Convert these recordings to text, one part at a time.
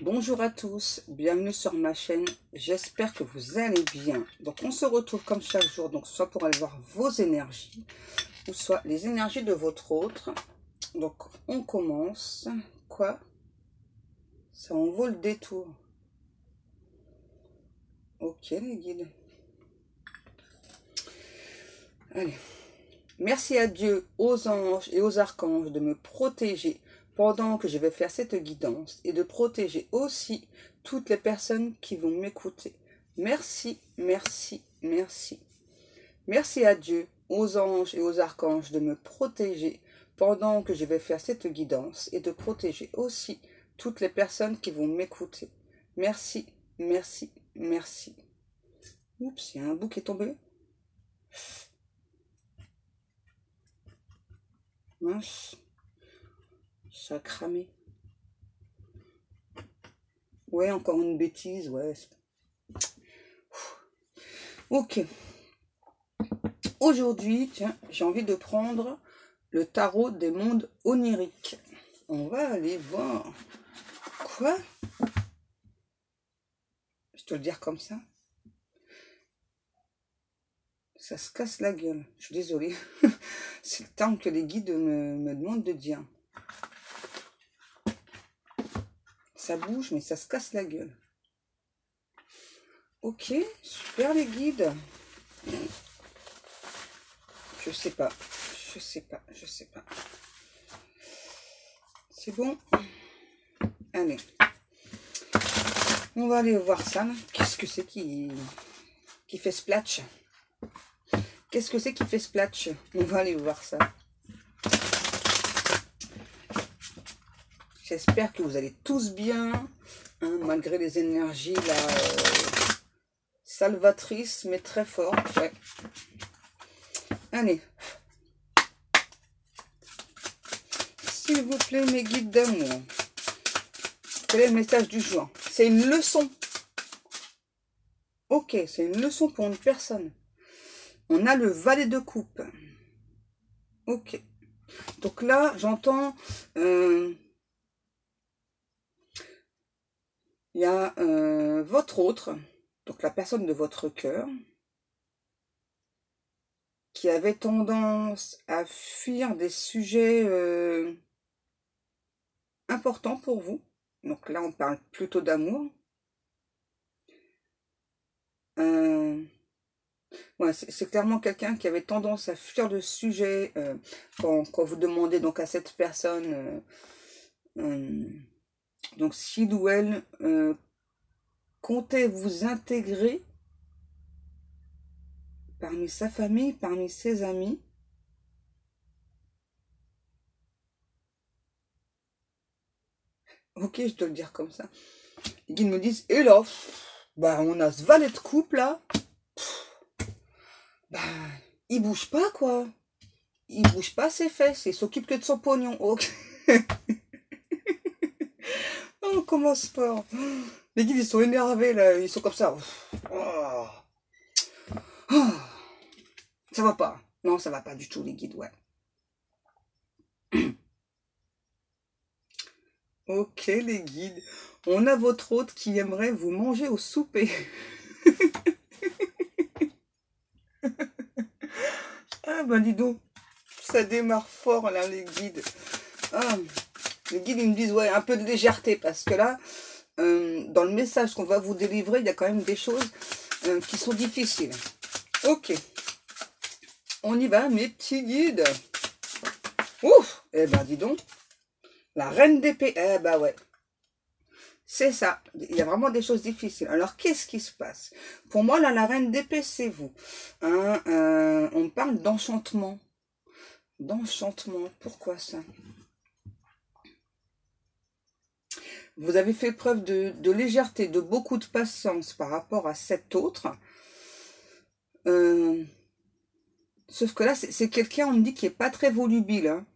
Bonjour à tous, bienvenue sur ma chaîne, j'espère que vous allez bien. Donc on se retrouve comme chaque jour, donc soit pour aller voir vos énergies, ou soit les énergies de votre autre. Donc on commence, quoi? Ça en vaut le détour. Ok les guides. Allez. Merci à Dieu, aux anges et aux archanges de me protéger pendant que je vais faire cette guidance et de protéger aussi toutes les personnes qui vont m'écouter. Merci, merci, merci. Merci à Dieu, aux anges et aux archanges de me protéger pendant que je vais faire cette guidance et de protéger aussi toutes les personnes qui vont m'écouter. Merci, merci, merci. Oups, il y a un bout qui est tombé. Mince, ça a cramé. Ouais, encore une bêtise, ouais. Ok. Aujourd'hui, tiens, j'ai envie de prendre le tarot des mondes oniriques. On va aller voir. Quoi? Je te le dire comme ça. Ça se casse la gueule. Je suis désolée. C'est le terme que les guides me demandent de dire. Ça bouge, mais ça se casse la gueule. Ok, super les guides. Je sais pas. Je sais pas. Je sais pas. C'est bon? Allez. On va aller voir ça. Qu'est-ce que c'est qui fait splatch? Qu'est-ce que c'est qui fait splatch? On va aller voir ça. J'espère que vous allez tous bien, hein, malgré les énergies là, salvatrices, mais très fortes. Ouais. Allez. S'il vous plaît, mes guides d'amour. Quel est le message du jour? C'est une leçon. Ok, c'est une leçon pour une personne. On a le valet de coupe. Ok. Donc là, j'entends... il y a votre autre, donc la personne de votre cœur, qui avait tendance à fuir des sujets importants pour vous. Donc là, on parle plutôt d'amour. Ouais, c'est clairement quelqu'un qui avait tendance à fuir le sujet quand vous demandez donc à cette personne, donc s'il ou elle comptait vous intégrer parmi sa famille, parmi ses amis. Ok, je dois le dire comme ça. Les guides me disent, et là, bah, on a ce valet de coupe là. Bah, il bouge pas quoi. Il bouge pas ses fesses, il s'occupe que de son pognon. Ok. On commence fort. Les guides ils sont énervés là, ils sont comme ça. Oh. Oh. Ça va pas. Non, ça va pas du tout les guides, ouais. Ok les guides, on a votre hôte qui aimerait vous manger au souper. Ah ben dis donc, ça démarre fort là les guides. Ah, les guides ils me disent ouais un peu de légèreté parce que là, dans le message qu'on va vous délivrer, il y a quand même des choses qui sont difficiles. Ok, on y va mes petits guides. Ouf, eh ben dis donc, la reine d'épée, eh ben ouais. C'est ça, il y a vraiment des choses difficiles. Alors, qu'est-ce qui se passe? Pour moi, là, la reine d'épée, c'est vous. Hein, on parle d'enchantement. D'enchantement, pourquoi ça? Vous avez fait preuve de légèreté, de beaucoup de patience par rapport à cet autre. Sauf que là, c'est quelqu'un, on me dit, qui est pas très volubile. Hein.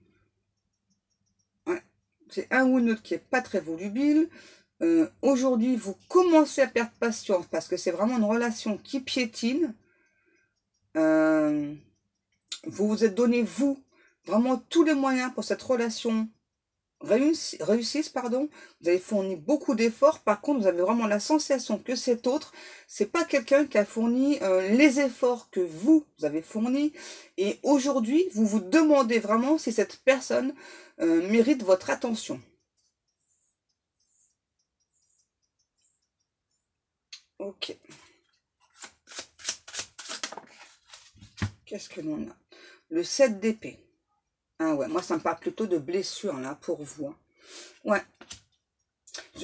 Ouais, c'est un ou une autre qui est pas très volubile. Aujourd'hui, vous commencez à perdre patience parce que c'est vraiment une relation qui piétine. Vous vous êtes donné, vous, vraiment tous les moyens pour cette relation réussissent, pardon. Vous avez fourni beaucoup d'efforts. Par contre, vous avez vraiment la sensation que cet autre, c'est pas quelqu'un qui a fourni les efforts que vous avez fournis. Et aujourd'hui, vous vous demandez vraiment si cette personne mérite votre attention. Ok. Qu'est-ce que l'on a? Le 7 d'épée. Ah ouais, moi ça me parle plutôt de blessure là pour vous. Hein. Ouais,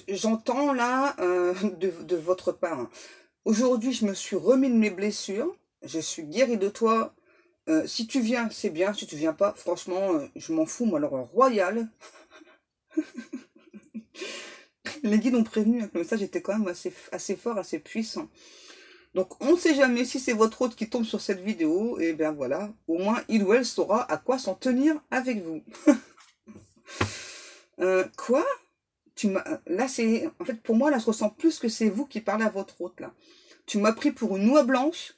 j'entends là de votre part. Hein. Aujourd'hui, je me suis remis de mes blessures. Je suis guérie de toi. Si tu viens, c'est bien. Si tu viens pas, franchement, je m'en fous. Moi, alors royal. Les guides ont prévenu. Le message était quand même assez fort, assez puissant. Donc, on ne sait jamais si c'est votre hôte qui tombe sur cette vidéo. Et bien voilà, au moins, il ou elle saura à quoi s'en tenir avec vous. Quoi? Là, c'est... En fait, pour moi, là, je ressens plus que c'est vous qui parlez à votre hôte, là. Tu m'as pris pour une oie blanche.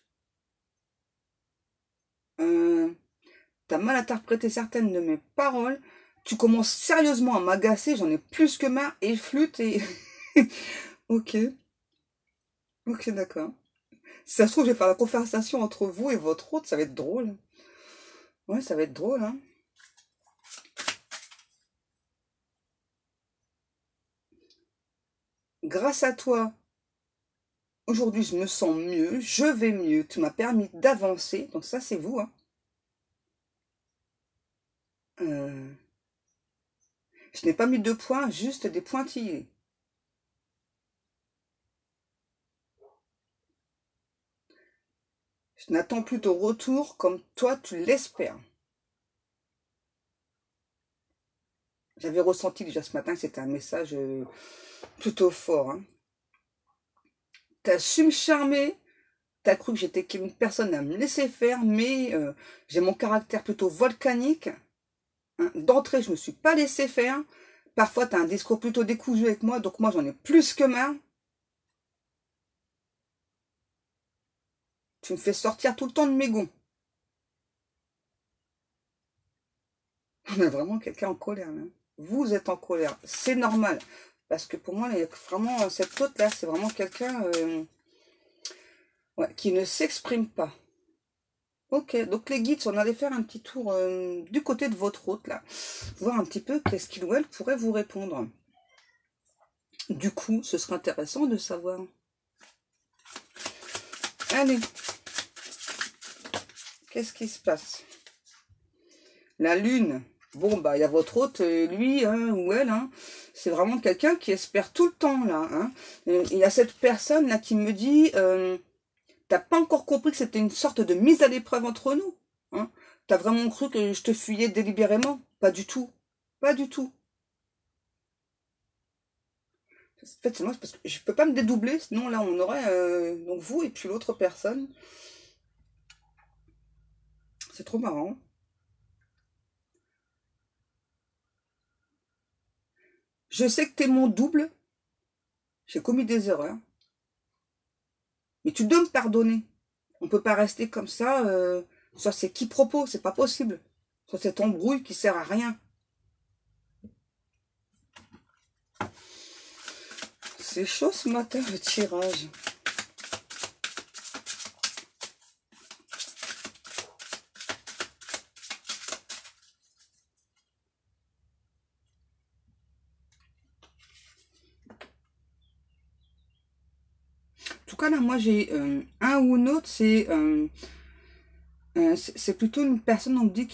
T'as mal interprété certaines de mes paroles. Tu commences sérieusement à m'agacer. J'en ai plus que marre. Et flûte et... ok. Ok, d'accord. Si ça se trouve, je vais faire la conversation entre vous et votre hôte. Ça va être drôle. Ouais, ça va être drôle, hein. Grâce à toi, aujourd'hui, je me sens mieux. Je vais mieux. Tu m'as permis d'avancer. Donc ça, c'est vous, hein. Euh, Je n'ai pas mis de points, juste des pointillés. Je n'attends plus ton retour comme toi tu l'espères. J'avais ressenti déjà ce matin que c'était un message plutôt fort. Hein. T'as su me charmer, t'as cru que j'étais une personne à me laisser faire, mais j'ai mon caractère plutôt volcanique. Hein. D'entrée, je me suis pas laissé faire. Parfois, tu as un discours plutôt décousu avec moi, donc moi, j'en ai plus que marre. Tu me fais sortir tout le temps de mes gonds. On a vraiment quelqu'un en colère, là. Vous êtes en colère. C'est normal. Parce que pour moi, vraiment, cette hôte-là, c'est vraiment quelqu'un ouais, qui ne s'exprime pas. Ok, donc les guides, on allait faire un petit tour du côté de votre hôte, là. Voir un petit peu qu'est-ce qu'il ou elle pourrait vous répondre. Du coup, ce serait intéressant de savoir. Allez, qu'est-ce qui se passe? La lune. Bon, bah, il y a votre hôte, lui, hein, ou elle, hein. C'est vraiment quelqu'un qui espère tout le temps, là. Hein. Il y a cette personne, là, qui me dit... T'as pas encore compris que c'était une sorte de mise à l'épreuve entre nous. Hein. T'as vraiment cru que je te fuyais délibérément? Pas du tout. Pas du tout. En fait, c'est moi, parce que je peux pas me dédoubler, sinon là, on aurait donc vous et puis l'autre personne. C'est trop marrant. Je sais que t'es mon double. J'ai commis des erreurs. Mais tu dois me pardonner. On peut pas rester comme ça sur ces quiproquos. C'est pas possible. Sur cette embrouille qui sert à rien. C'est chaud ce matin, le tirage. En tout cas, là, moi, j'ai un ou un autre, c'est plutôt une personne, on me dit,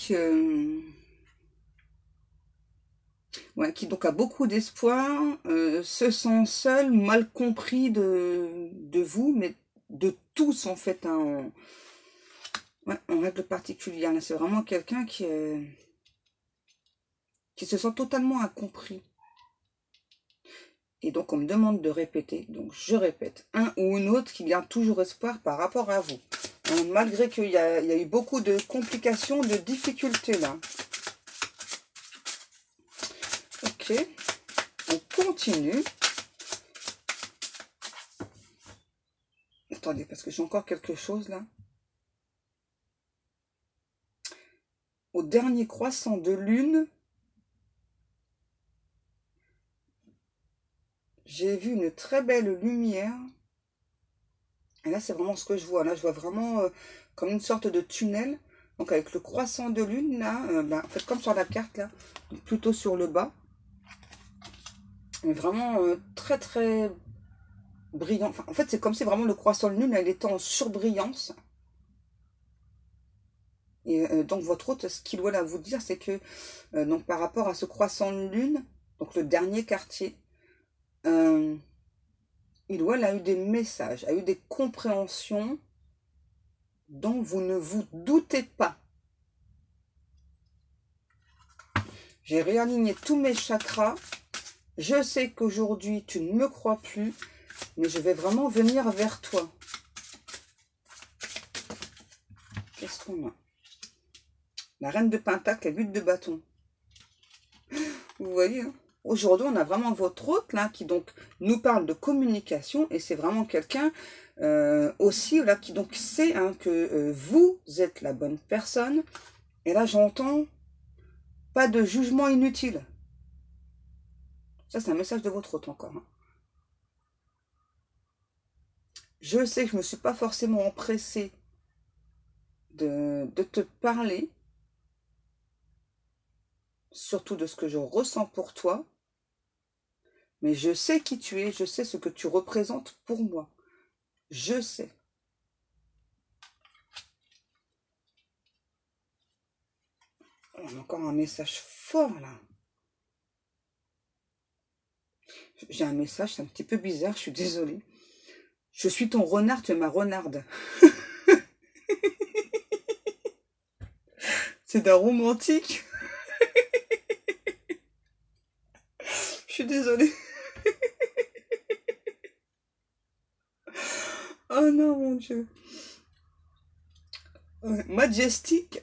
ouais, qui donc a beaucoup d'espoir, se sent seul, mal compris de vous, mais de tous, en fait, hein, ouais, en règle particulière. C'est vraiment quelqu'un qui se sent totalement incompris. Et donc, on me demande de répéter. Donc, je répète. Un ou une autre qui garde toujours espoir par rapport à vous. Hein, malgré qu'il y a eu beaucoup de complications, de difficultés, là. Ok. On continue. Attendez, parce que j'ai encore quelque chose, là. Au dernier croissant de lune, j'ai vu une très belle lumière. Et là, c'est vraiment ce que je vois. Là, je vois vraiment comme une sorte de tunnel. Donc, avec le croissant de lune, là, en fait, comme sur la carte, là, plutôt sur le bas. Mais vraiment très, très brillant. Enfin, en fait, c'est comme si vraiment le croissant de lune, elle était en surbrillance. Et donc, votre hôte, ce qu'il doit là vous dire, c'est que, donc, par rapport à ce croissant de lune, donc le dernier quartier, euh, il ou elle a eu des messages, a eu des compréhensions dont vous ne vous doutez pas. J'ai réaligné tous mes chakras. Je sais qu'aujourd'hui, tu ne me crois plus, mais je vais vraiment venir vers toi. Qu'est-ce qu'on a? La reine de pentacle et 8 de bâton. Vous voyez, hein? Aujourd'hui, on a vraiment votre hôte là qui donc nous parle de communication et c'est vraiment quelqu'un aussi là qui donc sait hein, que vous êtes la bonne personne. Et là, j'entends pas de jugement inutile. Ça, c'est un message de votre hôte encore. Hein. Je sais que je ne me suis pas forcément empressée de te parler, surtout de ce que je ressens pour toi. Mais je sais qui tu es, je sais ce que tu représentes pour moi. Je sais. On a encore un message fort là. J'ai un message, c'est un petit peu bizarre, je suis désolée. Je suis ton renard, tu es ma renarde. C'est d'un romantique. Je suis désolée. Oh non, mon Dieu. Ouais. Majestic,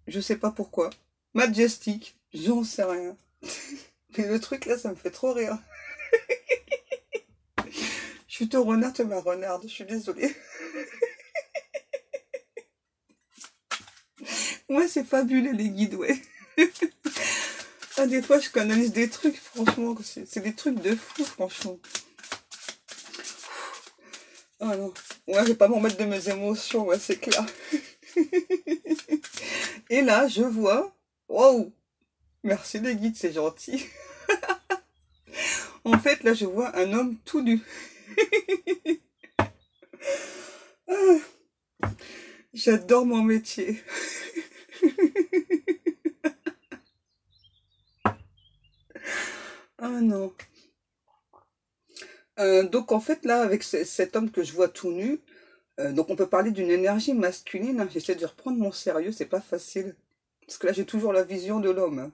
je sais pas pourquoi. Majestic, j'en sais rien. Mais le truc là, ça me fait trop rire. Je suis ton renard, tu es ma renarde. Je suis désolée. Ouais, c'est fabuleux les guides, ouais. Ah, des fois, je canalise des trucs, franchement. C'est des trucs de fou, franchement. Ah non. Ouais, je vais pas m'en mettre de mes émotions, ouais, c'est clair. Et là, je vois... Waouh! Merci les guides, c'est gentil. En fait, là, je vois un homme tout nu. Ah, j'adore mon métier. Ah non. Donc en fait là avec cet homme que je vois tout nu, donc on peut parler d'une énergie masculine. Hein. J'essaie de reprendre mon sérieux, c'est pas facile. Parce que là j'ai toujours la vision de l'homme. Hein.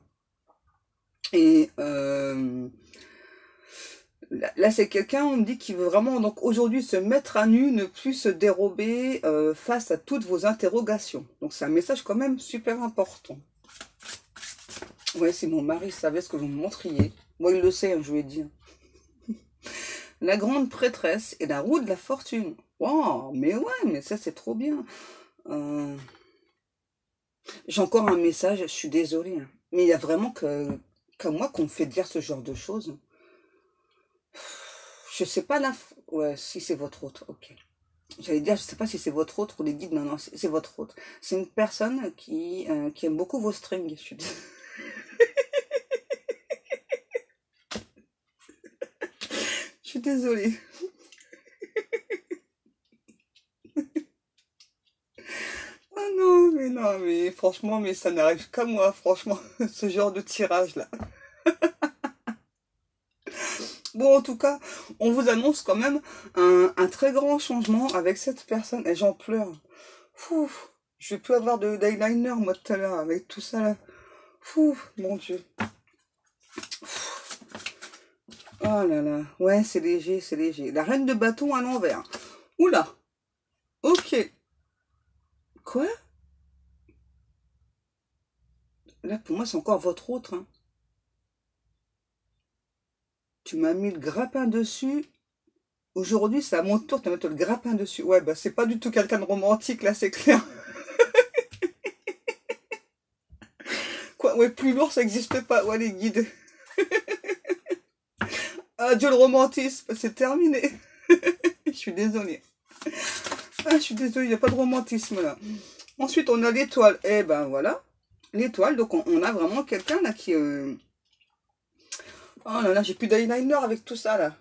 Et là c'est quelqu'un, on me dit qu'il veut vraiment donc aujourd'hui se mettre à nu, ne plus se dérober face à toutes vos interrogations. Donc c'est un message quand même super important. Ouais, si mon mari savait ce que vous me montriez. Moi il le sait, hein, je lui ai dit. La grande prêtresse et la roue de la fortune. Wow, mais ouais, mais ça c'est trop bien. Euh, J'ai encore un message, je suis désolée. Hein. Mais il y a vraiment que moi qu'on me fait dire ce genre de choses. Je sais pas là. Ouais, si c'est votre autre, ok. J'allais dire, je sais pas si c'est votre autre ou les guides. Non, non, c'est votre autre. C'est une personne qui aime beaucoup vos strings. Je suis désolée. Ah non, mais franchement, mais ça n'arrive qu'à moi, franchement, ce genre de tirage-là. Bon, en tout cas, on vous annonce quand même un très grand changement avec cette personne. Et j'en pleure. Fou, je vais plus avoir d'eyeliner, moi, tout à l'heure, avec tout ça, là. Fou, mon Dieu. Oh là là. Ouais, c'est léger, c'est léger. La reine de bâton à l'envers. Oula. Ok. Quoi? Là, pour moi, c'est encore votre autre, hein. Tu m'as mis le grappin dessus. Aujourd'hui, c'est à mon tour de mettre le grappin dessus. Ouais, bah, c'est pas du tout quelqu'un de romantique, là, c'est clair. Quoi, ouais, plus lourd, ça n'existe pas. Ouais, les guides. Adieu le romantisme, c'est terminé. Je suis désolée. Ah, je suis désolée, il n'y a pas de romantisme là. Ensuite, on a l'étoile. Eh ben voilà, l'étoile. Donc, on a vraiment quelqu'un là qui... Oh là là, j'ai plus d'eyeliner avec tout ça là.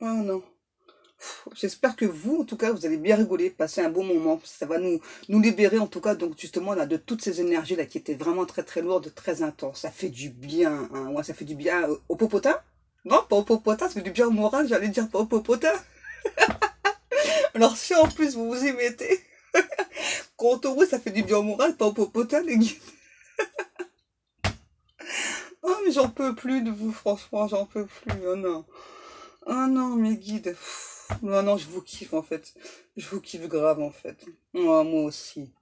Oh non. J'espère que vous, en tout cas, vous allez bien rigoler, passer un bon moment. Ça va nous libérer, en tout cas, donc justement, là, de toutes ces énergies-là qui étaient vraiment très, très lourdes, très intenses. Ça fait du bien, hein. Ouais, ça fait du bien au popotin. Non, pas au popotin, ça fait du bien au moral, j'allais dire pas au popotin. Alors, si en plus, vous vous y mettez, contre vous, ça fait du bien au moral, pas au popotin, les gars. Oh, mais j'en peux plus de vous, franchement, j'en peux plus. Oh non. Oh non, mes guides. Non, non, je vous kiffe, en fait. Je vous kiffe grave, en fait. Oh, moi aussi.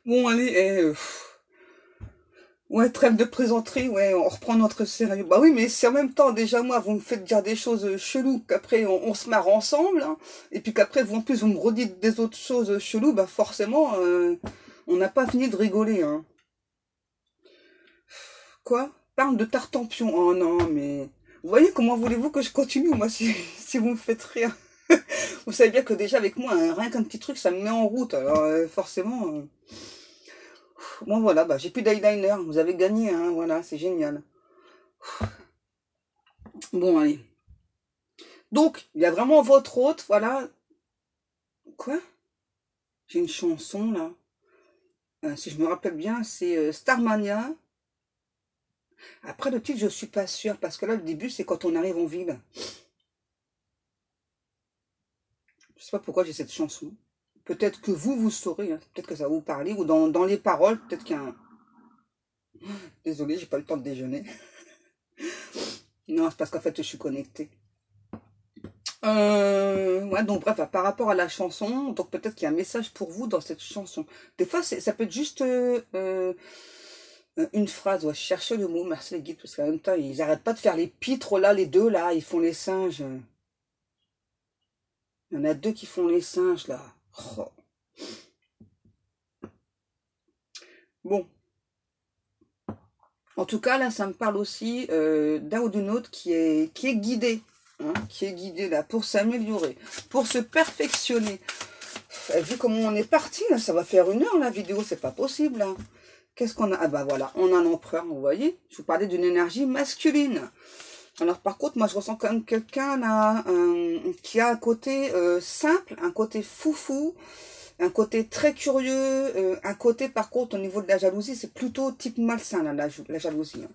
Bon, allez, ouais, trêve de plaisanterie, ouais, on reprend notre sérieux. Bah oui, mais si en même temps, déjà, moi, vous me faites dire des choses cheloues, qu'après, on se marre ensemble, hein, et puis qu'après, vous, en plus, vous me redites des autres choses cheloues, bah forcément, on n'a pas fini de rigoler, hein. Quoi? Parle de Tartampion. Oh non, mais... Vous voyez, comment voulez-vous que je continue, moi, si vous me faites rire? Vous savez bien que déjà, avec moi, hein, rien qu'un petit truc, ça me met en route. Alors, forcément... Bon, voilà, bah, j'ai plus d'eyeliner. Vous avez gagné, hein, voilà, c'est génial. Bon, allez. Donc, il y a vraiment votre hôte, voilà. Quoi? J'ai une chanson, là. Si je me rappelle bien, c'est Starmania. Après, le titre, je suis pas sûre, parce que là, le début, c'est quand on arrive en ville. Je sais pas pourquoi j'ai cette chanson. Peut-être que vous saurez, hein. Peut-être que ça va vous parler, ou dans les paroles, peut-être qu'il y a un... Désolée, j'ai pas le temps de déjeuner. Non, c'est parce qu'en fait, je suis connectée. Ouais, donc bref, par rapport à la chanson, donc peut-être qu'il y a un message pour vous dans cette chanson. Des fois, ça peut être juste une phrase. Ouais, je cherchais le mot, merci les guides, parce qu'en même temps, ils arrêtent pas de faire les pitres là, les deux là, ils font les singes. Il y en a deux qui font les singes là. Oh. Bon. En tout cas, là, ça me parle aussi d'un ou d'une autre qui est guidé, hein, qui est guidé là, pour s'améliorer, pour se perfectionner. Vu comment on est parti, là, ça va faire 1 heure la vidéo, c'est pas possible. Là. Qu'est-ce qu'on a? Ah bah voilà, on a un empereur, vous voyez. Je vous parlais d'une énergie masculine. Alors par contre, moi je ressens quand même quelqu'un là qui a un côté simple, un côté foufou, un côté très curieux, un côté par contre au niveau de la jalousie, c'est plutôt type malsain là, la jalousie. Hein.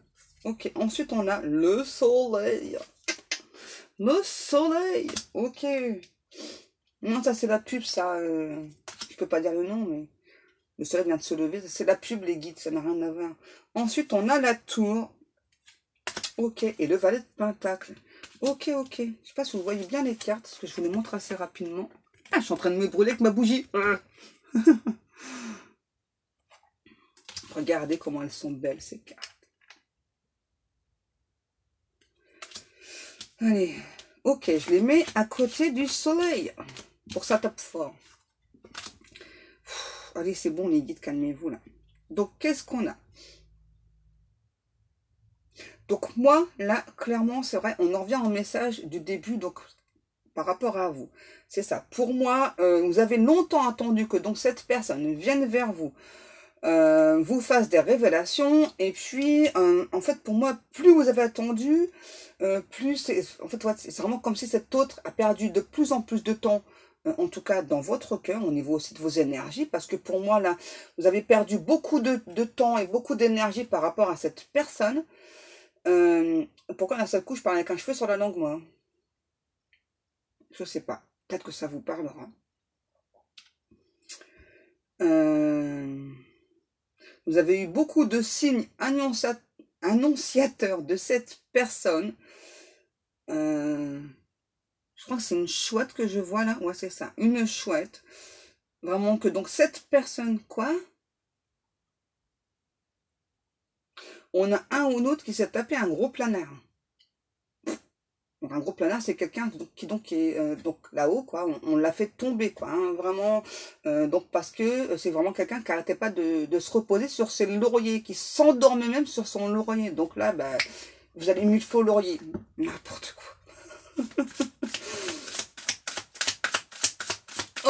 Ok, ensuite on a le soleil. Le soleil, ok. Non, ça c'est la pub, ça, je peux pas dire le nom, mais le soleil vient de se lever, c'est la pub les guides, ça n'a rien à voir. Ensuite on a la tour. Ok, et le valet de pentacle. Ok, ok. Je sais pas si vous voyez bien les cartes, parce que je vous les montre assez rapidement. Ah, je suis en train de me brûler avec ma bougie. Regardez comment elles sont belles, ces cartes. Allez, ok, je les mets à côté du soleil. Pour que ça tape fort. Allez, c'est bon, les guides, calmez-vous, là. Donc, qu'est-ce qu'on a? Donc, moi, là, clairement, c'est vrai, on en revient au message du début, donc, par rapport à vous. C'est ça. Pour moi, vous avez longtemps attendu que donc cette personne vienne vers vous, vous fasse des révélations, et puis, en fait, pour moi, plus vous avez attendu, plus c'est... En fait, ouais, c'est vraiment comme si cet autre a perdu de plus en plus de temps, en tout cas dans votre cœur, au niveau aussi de vos énergies, parce que pour moi, là, vous avez perdu beaucoup de temps et beaucoup d'énergie par rapport à cette personne. Pourquoi d'un seul coup, je parle avec un cheveu sur la langue, moi? Je sais pas. Peut-être que ça vous parlera. Vous avez eu beaucoup de signes annonciateurs de cette personne. Je crois que c'est une chouette que je vois là. Ouais, c'est ça. Une chouette. Vraiment que donc cette personne, quoi? On a un ou l'autre qui s'est tapé un gros planeur. Donc un gros planeur, c'est quelqu'un qui est donc là-haut, quoi. On l'a fait tomber, quoi. Hein, vraiment. Donc parce que c'est vraiment quelqu'un qui n'arrêtait pas de se reposer sur ses lauriers, qui s'endormait même sur son laurier. Donc là, bah, Vous allez mille fois au laurier. N'importe quoi.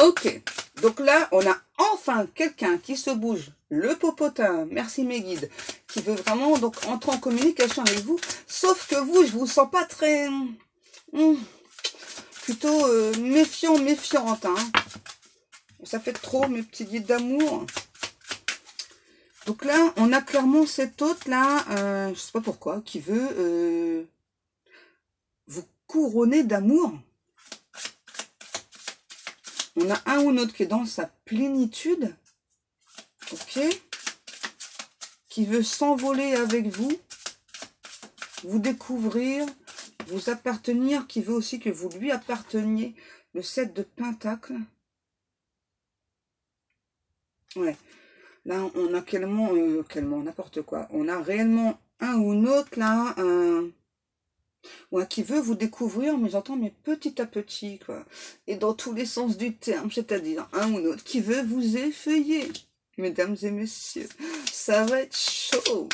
Ok. Donc là, on a enfin quelqu'un qui se bouge. Le popotin. Merci mes guides. Qui veut vraiment donc entrer en communication avec vous. Sauf que vous, je vous sens pas très... plutôt méfiant, méfiante. Hein. Ça fait trop, mes petits guides d'amour. Donc là, on a clairement cet autre-là, je sais pas pourquoi, qui veut vous couronner d'amour. On a un ou l'autre qui est dans sa plénitude. Ok. Qui veut s'envoler avec vous. Vous découvrir. Vous appartenir. Qui veut aussi que vous lui apparteniez. Le 7 de Pentacles. Ouais. Là, on a quellement, n'importe quoi. On a réellement un ou l'autre, là, ouais, qui veut vous découvrir, mais j'entends, mais petit à petit, quoi. Et dans tous les sens du terme, c'est-à-dire un ou l'autre qui veut vous effeuiller. Mesdames et messieurs, ça va être chaud.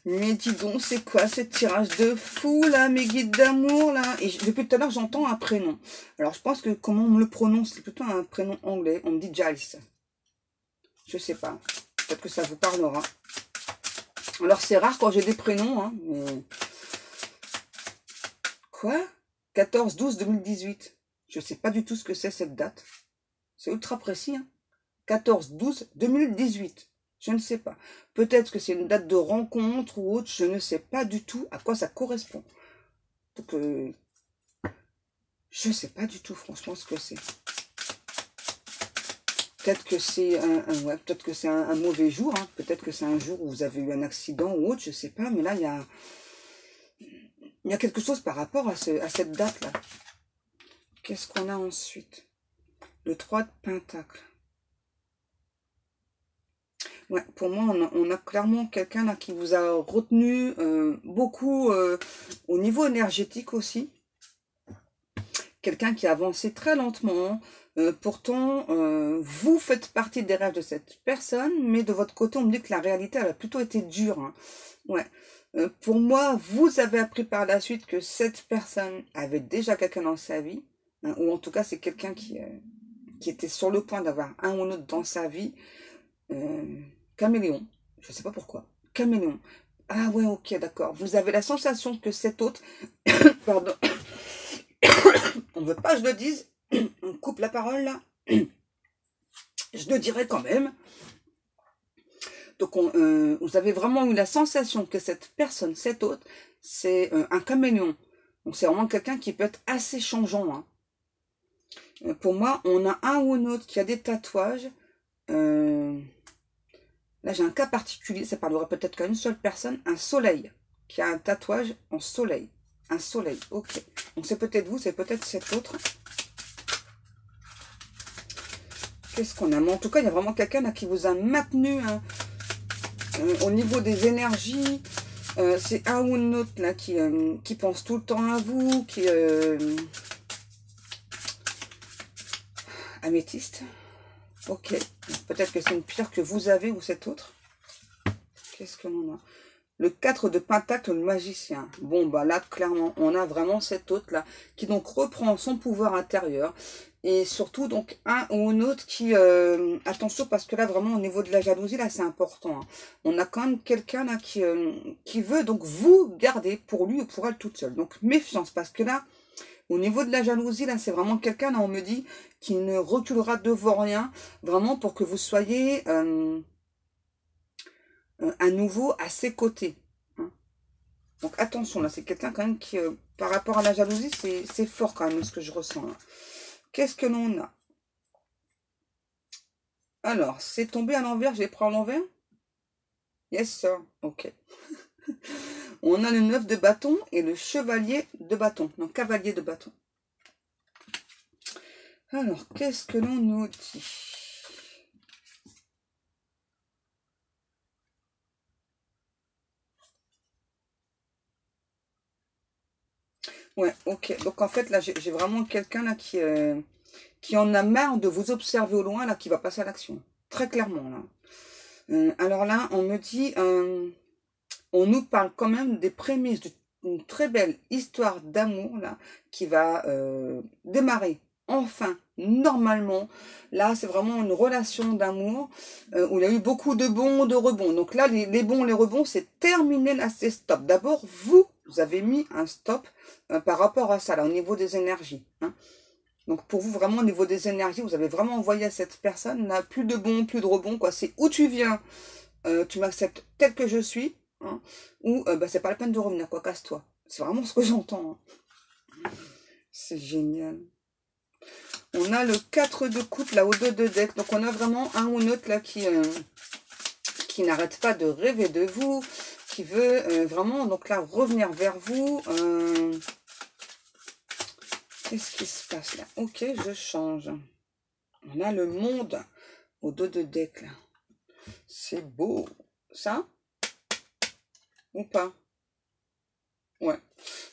Mais dis donc, c'est quoi ce tirage de fou, là, mes guides d'amour, là? Et depuis tout à l'heure, j'entends un prénom. Alors, je pense que comment on me le prononce, c'est plutôt un prénom anglais. On me dit Giles. Je sais pas. Peut-être que ça vous parlera. Alors, c'est rare quand j'ai des prénoms, hein, mais... Quoi? 14-12-2018. Je sais pas du tout ce que c'est cette date. C'est ultra précis, hein. 14-12-2018. Je ne sais pas. Peut-être que c'est une date de rencontre ou autre. Je ne sais pas du tout à quoi ça correspond. Donc, je sais pas du tout, franchement, ce que c'est. Peut-être que c'est ouais, peut-être que c'est un mauvais jour. Hein. Peut-être que c'est un jour où vous avez eu un accident ou autre. Je sais pas. Mais là, il y a quelque chose par rapport à cette date-là. Qu'est-ce qu'on a ensuite? Le 3 de Pentacle. Ouais, pour moi, on a clairement quelqu'un là qui vous a retenu beaucoup au niveau énergétique aussi. Quelqu'un qui a avancé très lentement. Pourtant, vous faites partie des rêves de cette personne, mais de votre côté, on me dit que la réalité, elle a plutôt été dure. Hein. Ouais. Pour moi, vous avez appris par la suite que cette personne avait déjà quelqu'un dans sa vie, hein, ou en tout cas, c'est quelqu'un qui était sur le point d'avoir un ou l'autre dans sa vie. Caméléon, je ne sais pas pourquoi. Caméléon. Ah ouais, ok, d'accord. Vous avez la sensation que cet autre, pardon, on ne veut pas que je le dise, on coupe la parole là. Je le dirai quand même. Donc, vous avez vraiment eu la sensation que cette personne, cet autre, c'est un caméléon. Donc, c'est vraiment quelqu'un qui peut être assez changeant. Hein. Pour moi, on a un ou un autre qui a des tatouages. Là, j'ai un cas particulier. Ça parlera peut-être qu'à une seule personne. Un soleil qui a un tatouage en soleil. Un soleil, ok. Donc, c'est peut-être vous, c'est peut-être cet autre. Qu'est-ce qu'on a? Mais en tout cas, il y a vraiment quelqu'un qui vous a maintenu hein, au niveau des énergies. C'est un ou un autre là qui pense tout le temps à vous, qui améthyste. Ok. Peut-être que c'est une pierre que vous avez ou cet autre. Qu'est-ce que l'on a? Le 4 de Pentacle, le magicien. Bon, bah là, clairement, on a vraiment cet autre là qui donc reprend son pouvoir intérieur. Et surtout, donc, un ou un autre qui... attention, parce que là, vraiment, au niveau de la jalousie, là, c'est important. Hein. On a quand même quelqu'un là qui veut donc vous garder pour lui ou pour elle toute seule. Donc, méfiance, parce que là, au niveau de la jalousie, là, c'est vraiment quelqu'un, là, on me dit, qui ne reculera devant rien, vraiment pour que vous soyez à nouveau à ses côtés. Hein. Donc, attention, là, c'est quelqu'un quand même qui, par rapport à la jalousie, c'est fort quand même, ce que je ressens, là. Qu'est-ce que l'on a? Alors, c'est tombé à l'envers, j'ai pris à l'envers? Yes, sir. Ok. On a le 9 de bâton et le chevalier de bâton. Donc, cavalier de bâton. Alors, qu'est-ce que l'on nous dit? Ouais, ok. Donc, en fait, là, j'ai vraiment quelqu'un là qui en a marre de vous observer au loin, là, qui va passer à l'action. Très clairement, là. Alors là, on me dit... on nous parle quand même des prémices d'une très belle histoire d'amour là qui va démarrer enfin normalement. Là c'est vraiment une relation d'amour où il y a eu beaucoup de bons, de rebonds. Donc là les bons, les rebonds, c'est terminé, là c'est stop. D'abord vous avez mis un stop par rapport à ça là au niveau des énergies, hein. Donc pour vous vraiment au niveau des énergies, vous avez vraiment envoyé à cette personne là plus de bons, plus de rebonds quoi. C'est où tu viens, tu m'acceptes tel que je suis, hein, ou bah, c'est pas la peine de revenir quoi, casse-toi. C'est vraiment ce que j'entends, hein. C'est génial. On a le 4 de coupe là au dos de deck. Donc on a vraiment un ou l'autre là qui n'arrête pas de rêver de vous, qui veut vraiment donc là revenir vers vous. Qu'est-ce qui se passe là? Ok, je change. On a le monde au dos de deck là. C'est beau. Ça? Ou pas? Ouais.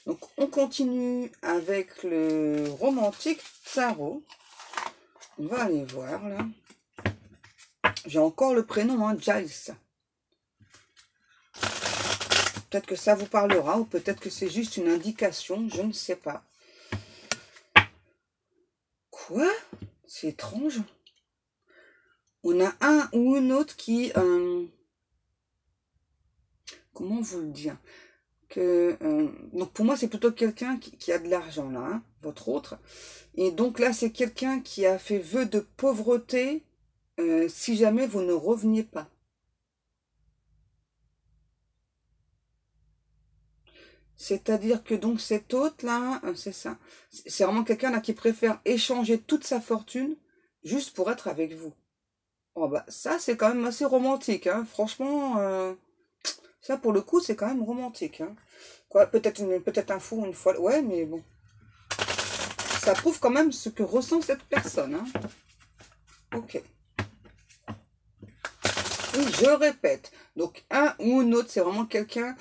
Donc on continue avec le romantique tarot. On va aller voir là. J'ai encore le prénom, hein, Giles. Peut-être que ça vous parlera ou peut-être que c'est juste une indication, je ne sais pas. Quoi? C'est étrange. On a un ou une autre qui... comment vous le dire? Donc pour moi, c'est plutôt quelqu'un qui a de l'argent, là, hein, votre autre. Et donc là, c'est quelqu'un qui a fait vœu de pauvreté si jamais vous ne reveniez pas. C'est-à-dire que donc cet autre-là, c'est ça. C'est vraiment quelqu'un là qui préfère échanger toute sa fortune juste pour être avec vous. Oh bah ça, c'est quand même assez romantique, hein. Franchement, ça pour le coup, c'est quand même romantique, hein. Quoi, peut-être un fou une fois. Ouais, mais bon. Ça prouve quand même ce que ressent cette personne, hein. Ok. Oui, je répète. Donc, un ou une autre, c'est vraiment quelqu'un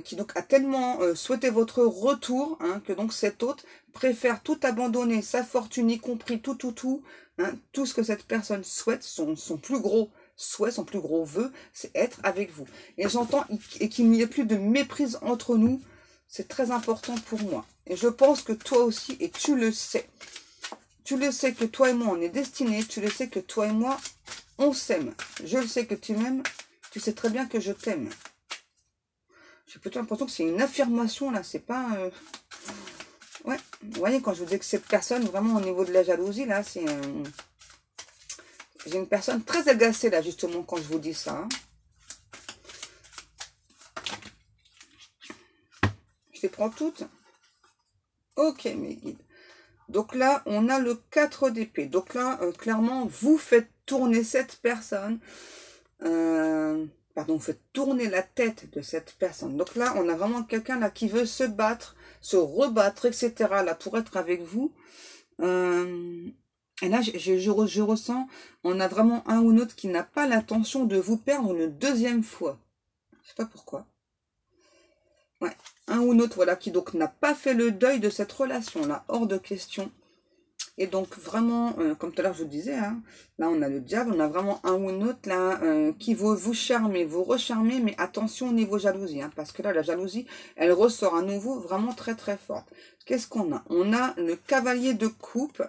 qui donc a tellement souhaité votre retour, hein, que donc cet autre préfère tout abandonner, sa fortune y compris, tout, hein, tout ce que cette personne souhaite, son plus gros souhait, son plus gros vœu, c'est être avec vous. Et j'entends et qu'il n'y ait plus de méprise entre nous, c'est très important pour moi. Et je pense que toi aussi, et tu le sais. Tu le sais que toi et moi, on est destinés. Tu le sais que toi et moi, on s'aime. Je le sais que tu m'aimes. Tu sais très bien que je t'aime. J'ai plutôt l'impression que c'est une affirmation, là. C'est pas... Ouais. Vous voyez, quand je vous dis que cette personne, vraiment, au niveau de la jalousie, là, c'est... J'ai une personne très agacée, là, justement, quand je vous dis ça. Hein. Je les prends toutes. Ok, mes guides. Donc là, on a le 4 d'épée. Donc là, clairement, vous faites tourner cette personne. Pardon, vous faites tourner la tête de cette personne. Donc là, on a vraiment quelqu'un là qui veut se battre, se rebattre, etc. là pour être avec vous. Et là, je ressens, on a vraiment un ou l'autre qui n'a pas l'intention de vous perdre une deuxième fois. Je sais pas pourquoi. Ouais, un ou l'autre, voilà, qui donc n'a pas fait le deuil de cette relation-là, hors de question. Et donc vraiment, comme tout à l'heure je vous disais, hein, là on a le diable, on a vraiment un ou une autre là qui veut vous charmer, vous recharmer, mais attention au niveau jalousie, hein, parce que là la jalousie, elle ressort à nouveau vraiment très très forte. Qu'est-ce qu'on a? On a le cavalier de coupe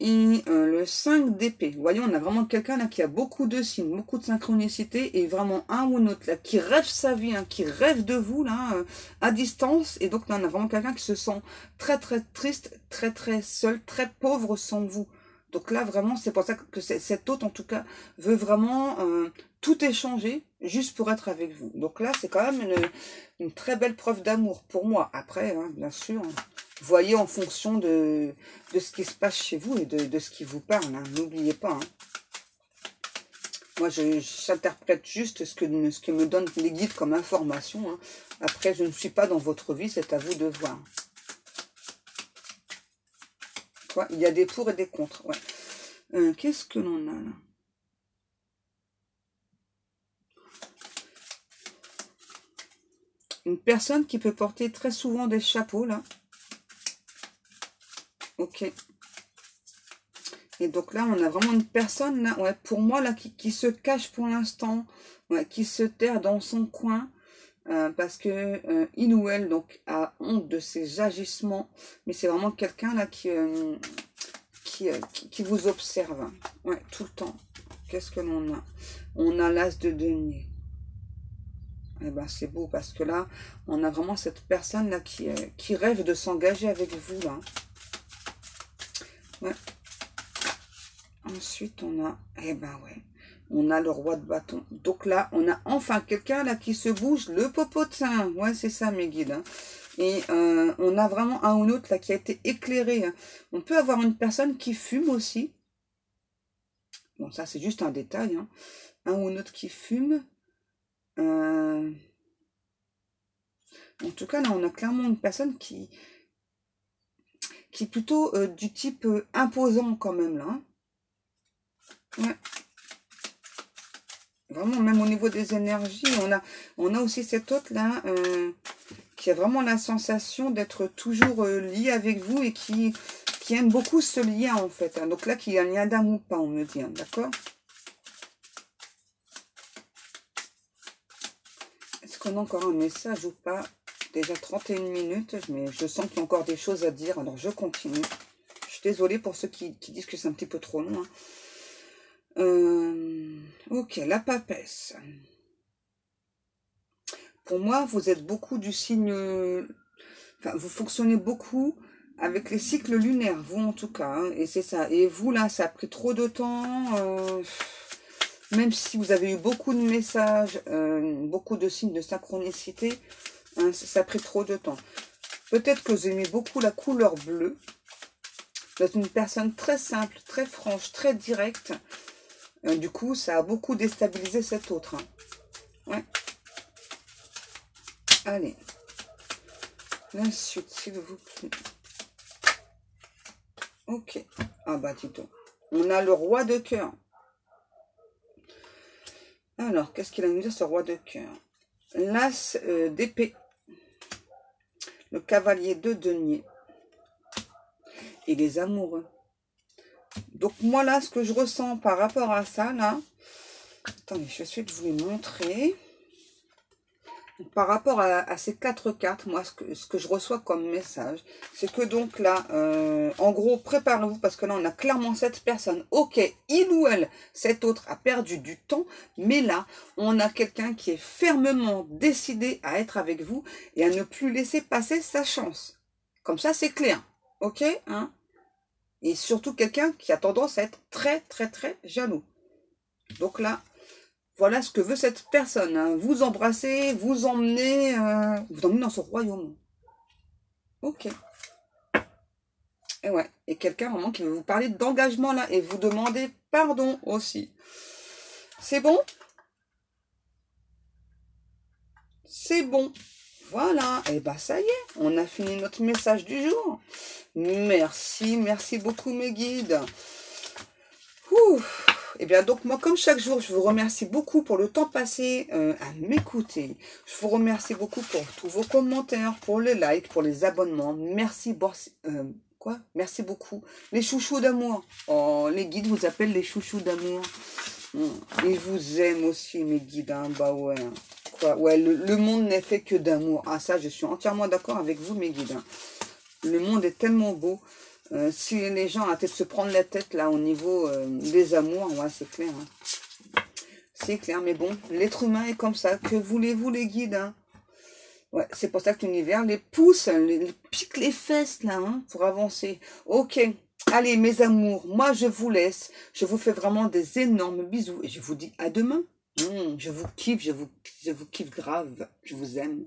et le 5 d'épée. Vous voyez, on a vraiment quelqu'un là qui a beaucoup de signes, beaucoup de synchronicité et vraiment un ou une autre là qui rêve sa vie, hein, qui rêve de vous là à distance. Et donc là, on a vraiment quelqu'un qui se sent très très triste, très très seul, très pauvre sans vous. Donc là, vraiment, c'est pour ça que cet hôte, en tout cas, veut vraiment tout échanger juste pour être avec vous. Donc là, c'est quand même une très belle preuve d'amour pour moi. Après, hein, bien sûr, voyez en fonction de ce qui se passe chez vous et de ce qui vous parle. Hein. N'oubliez pas. Hein. Moi, j'interprète juste ce que me donnent les guides comme information. Hein. Après, je ne suis pas dans votre vie, c'est à vous de voir. Quoi, il y a des pour et des contre. Ouais. Qu'est-ce que l'on a là? Une personne qui peut porter très souvent des chapeaux, là. Ok. Et donc là, on a vraiment une personne, là, ouais, pour moi, là, qui se cache pour l'instant, ouais, qui se terre dans son coin, parce que il ou elle, donc, a honte de ses agissements. Mais c'est vraiment quelqu'un, là, qui vous observe, ouais, tout le temps. Qu'est-ce que l'on a? On a l'as de denier. Eh ben, c'est beau, parce que là, on a vraiment cette personne, là, qui rêve de s'engager avec vous, là. Ouais. Ensuite, on a, eh ben ouais, on a le roi de bâton. Donc là, on a enfin quelqu'un là qui se bouge le popotin. Ouais, c'est ça mes guides. Hein. Et on a vraiment un ou l'autre là qui a été éclairé. Hein. On peut avoir une personne qui fume aussi. Bon, ça c'est juste un détail. Hein. Un ou l'autre qui fume. En tout cas, là, on a clairement une personne qui est plutôt du type imposant quand même là. Hein. Ouais. Vraiment, même au niveau des énergies, on a aussi cet autre là qui a vraiment la sensation d'être toujours lié avec vous et qui aime beaucoup ce lien en fait. Hein. Donc là, qu'il y a un lien d'amour ou pas, on me dit, hein, d'accord? Est-ce qu'on a encore un message ou pas? Déjà 31 minutes, mais je sens qu'il y a encore des choses à dire, alors je continue. Je suis désolée pour ceux qui disent que c'est un petit peu trop long. Hein. Ok, la papesse. Pour moi, vous êtes beaucoup du signe... Enfin, vous fonctionnez beaucoup avec les cycles lunaires, vous en tout cas. Hein, et c'est ça. Et vous, là, ça a pris trop de temps. Même si vous avez eu beaucoup de messages, beaucoup de signes de synchronicité, hein, ça a pris trop de temps. Peut-être que vous aimez beaucoup la couleur bleue. Vous êtes une personne très simple, très franche, très directe. Du coup, ça a beaucoup déstabilisé cet autre. Hein. Ouais. Allez. La suite, s'il vous plaît. Ok. Ah bah, dis donc. On a le roi de cœur. Alors, qu'est-ce qu'il a à nous dire, ce roi de cœur? L'as d'épée. Le cavalier de denier. Et les amoureux. Donc, moi, là, ce que je ressens par rapport à ça, là... Attendez, je vais essayer de vous les montrer. Par rapport à ces 4 cartes, moi, ce que je reçois comme message, c'est que donc là, en gros, préparez-vous, parce que là, on a clairement cette personne. Ok, il ou elle, cet autre a perdu du temps, mais là, on a quelqu'un qui est fermement décidé à être avec vous et à ne plus laisser passer sa chance. Comme ça, c'est clair. Ok, hein? Et surtout quelqu'un qui a tendance à être très, très, très jaloux. Donc là, voilà ce que veut cette personne. Hein. Vous embrasser, vous emmener dans ce royaume. Ok. Et ouais. Et quelqu'un vraiment qui veut vous parler d'engagement là et vous demander pardon aussi. C'est bon? C'est bon. Voilà. Et bah ça y est. On a fini notre message du jour. Merci. Merci beaucoup mes guides. Ouh. Et bien donc moi comme chaque jour je vous remercie beaucoup pour le temps passé à m'écouter. Je vous remercie beaucoup pour tous vos commentaires, pour les likes, pour les abonnements. Merci merci beaucoup. Les chouchous d'amour. Oh, les guides vous appellent les chouchous d'amour. Ils vous aiment aussi mes guides. Hein. Bah ouais. Quoi. Ouais, le monde n'est fait que d'amour. Ah ça je suis entièrement d'accord avec vous mes guides. Hein. Le monde est tellement beau. Si les gens arrêtaient de se prendre la tête là au niveau des amours, ouais, c'est clair. Hein. C'est clair, mais bon, l'être humain est comme ça. Que voulez-vous les guides hein? Ouais, c'est pour ça que l'univers les pousse, les pique les fesses là, hein, pour avancer. Ok, allez mes amours, moi je vous laisse. Je vous fais vraiment des énormes bisous et je vous dis à demain. Je vous kiffe, je vous kiffe grave. Je vous aime.